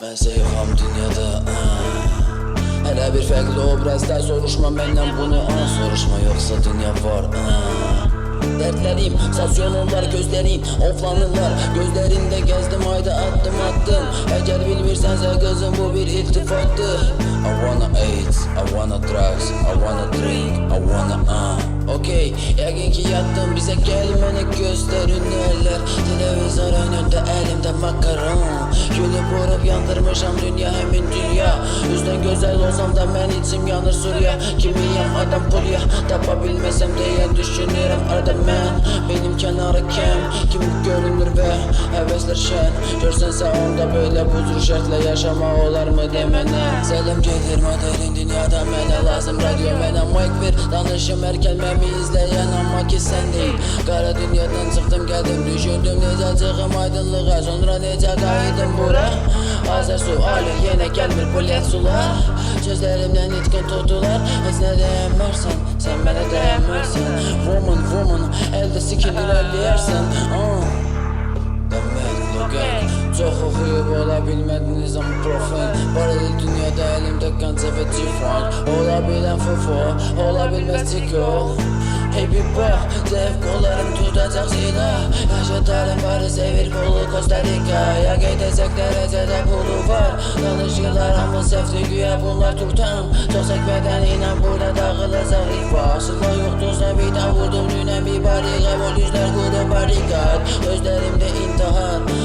Bense yoxam dünyada Hələ bir fərqli obrazda soruşma məndən bunu soruşma yoxsa dünya var Dərdlərim, sasyonlar, gözlərim oflanırlar Gözlərində gəzdim, ayda attım Əgər bilmirsənsə qızım bu bir iltifatdır I wanna AIDS, I wanna drugs, I wanna drink, I wanna Okay, yəqin ki yattım bizə gəl mənə göstər ünlülər Televizor önündə əlimdə makaron Gülüb vurup yandırmışam dünya həmin dünya Üzdən gözəl olsam da mən içim yanır Suriya Kimiyəm adam pulya Tapa bilməsəm deyə düşünürəm arada mən Benim kənarı kem Kim görünür və həvəslər şən Görsənsə onda böyle buzur şərtlə yaşama olar mı demənə Səlim gedir modelin dünyada mənə lazım radyo Mənə mic ver danışım hər kəlməmi izləyən amma ki sən deyil Qara dünyadan çıxdım gəldim düşündüm necə çıxım aydınlığa Sonra necə qayıdım bura Azər sualı yenə gəlmir bu lət sular Sözlərimdən itkin tutdular Heç nə deyəmərsən sən mənə deyəmərsən Woman əldə sikilir ələyərsən Demək logan Çox oxuyub ola bilmədiniz amma profan Paralel dünyada əlimdə qanca və cifran Ola bilən fofo, ola bilməz çiko Hey bir bax, zəif qollarım tutacaq silah Yaşatarım barı sevir kolu Costa Rica Ya qeydəsək dərəcədə pulu var Danışırlar hamı səhvli güya bunlar turtam Çox səkmədən inan burada dağılacaq ifa Silah yoxdursa bir daha vurdum dünən bir bariqə Vol yüzlər qurdu barikat Gözlərimdə intihar